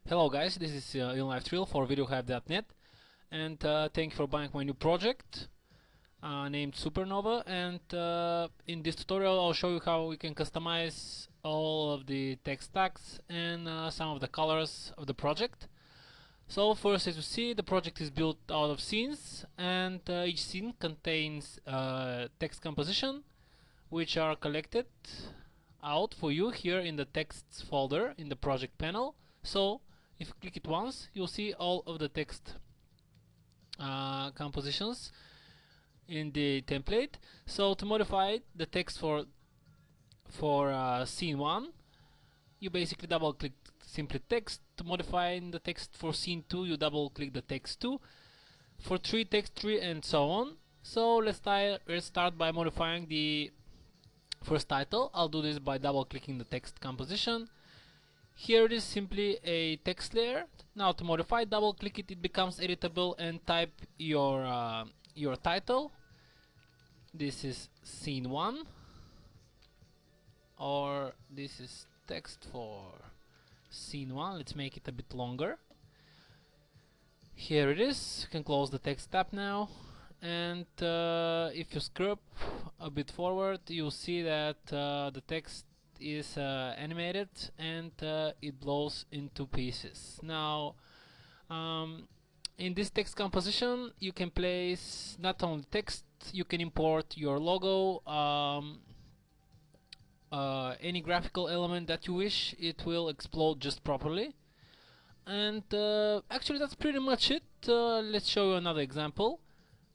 Hello guys, this is InLifeTrill for VideoHive.net, and thank you for buying my new project named Supernova. And in this tutorial I'll show you how we can customize all of the text tags and some of the colors of the project. So first, as you see, the project is built out of scenes, and each scene contains text composition which are collected out for you here in the texts folder in the project panel. So if you click it once, you'll see all of the text compositions in the template. So to modify the text for scene 1, you basically double click simply text. To modify the text for scene 2, you double click the text 2. For 3, text 3, and so on. So let's start by modifying the first title. I'll do this by double clicking the text composition. Here it is simply a text layer. Now to modify, double click it, it becomes editable, and type your title. This is scene 1, or this is text for scene 1. Let's make it a bit longer. Here it is. You can close the text tab now, and if you scrub a bit forward, you'll see that the text is animated, and it blows into pieces. Now in this text composition you can place not only text, you can import your logo, any graphical element that you wish. It will explode just properly. And actually that's pretty much it. Let's show you another example.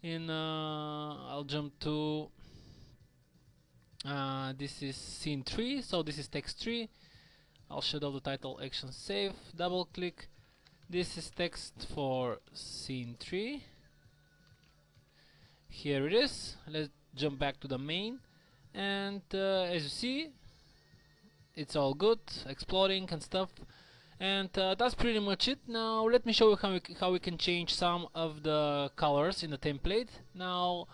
I'll jump to this is scene 3, so this is text 3. I'll shadow the title, action save, double click. This is text for scene 3. Here it is. Let's jump back to the main, and as you see, it's all good, exploding and stuff. And that's pretty much it. Now let me show you how we can change some of the colors in the template. Now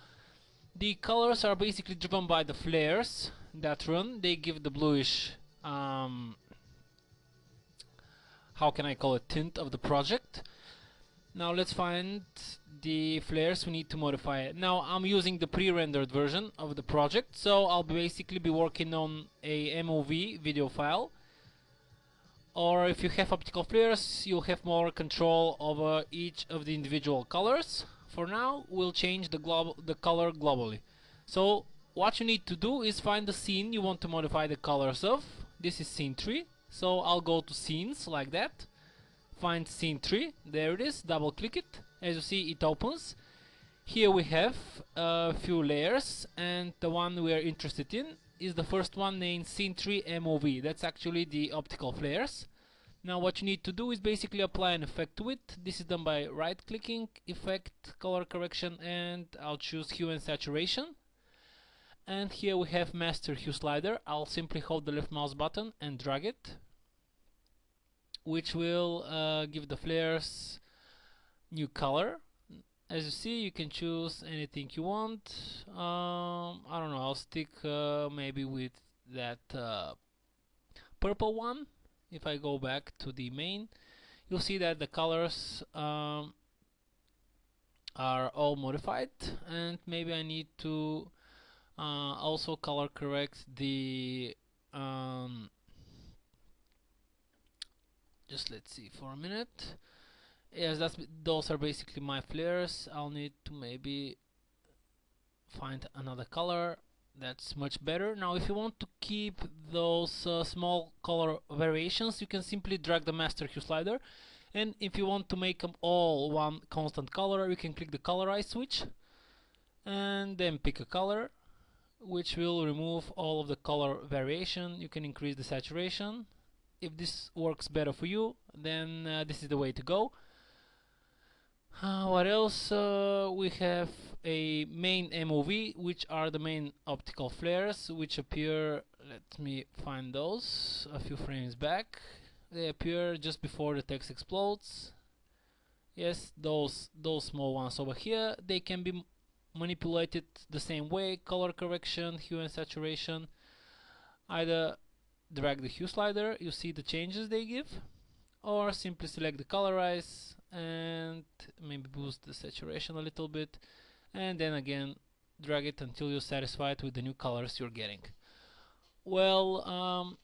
the colors are basically driven by the flares that run. They give the bluish, how can I call it, tint of the project. Now let's find the flares we need to modify. Now I'm using the pre-rendered version of the project, so I'll basically be working on a MOV video file. Or if you have optical flares, you'll have more control over each of the individual colors. For now, we'll change the color globally. So what you need to do is find the scene you want to modify the colors of. This is scene 3, so I'll go to scenes like that, find scene 3, there it is, double click it. As you see, it opens. Here we have a few layers, and the one we are interested in is the first one named scene 3 MOV. That's actually the optical flares. Now what you need to do is basically apply an effect to it. This is done by right clicking, effect, color correction, and I'll choose hue and saturation. And here we have master hue slider. I'll simply hold the left mouse button and drag it, which will give the flares new color. As you see, you can choose anything you want. I don't know, I'll stick maybe with that purple one. If I go back to the main, you'll see that the colors are all modified, and maybe I need to also color correct the just let's see for a minute. Yes, those are basically my flares. I'll need to maybe find another color that's much better. Now if you want to keep those small color variations, you can simply drag the master hue slider, and if you want to make them all one constant color, you can click the colorize switch and then pick a color, which will remove all of the color variation. You can increase the saturation. If this works better for you, then this is the way to go. What else? We have a main MOV, which are the main optical flares, which appear, let me find those, a few frames back. They appear just before the text explodes. Yes, those small ones over here. They can be manipulated the same way, color correction, hue and saturation. Either drag the hue slider, you see the changes they give, or simply select the colorize and maybe boost the saturation a little bit, and then again drag it until you're satisfied with the new colors you're getting. Well,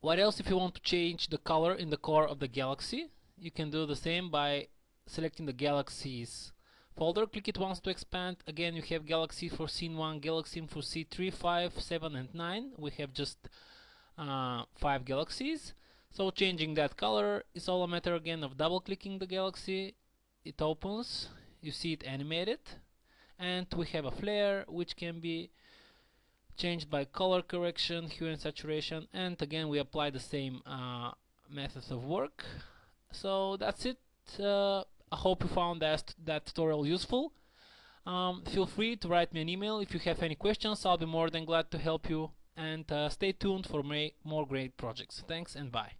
what else? If you want to change the color in the core of the galaxy, you can do the same by selecting the galaxies folder. Click it once to expand. Again, you have galaxy for scene 1, galaxy for scene 3, 5, 7 and 9. We have just 5 galaxies. So changing that color is all a matter again of double clicking the galaxy. It opens, you see it animated, and we have a flare which can be changed by color correction, hue and saturation, and again we apply the same methods of work. So that's it. I hope you found that tutorial useful. Feel free to write me an email if you have any questions. I'll be more than glad to help you, and stay tuned for more great projects. Thanks and bye.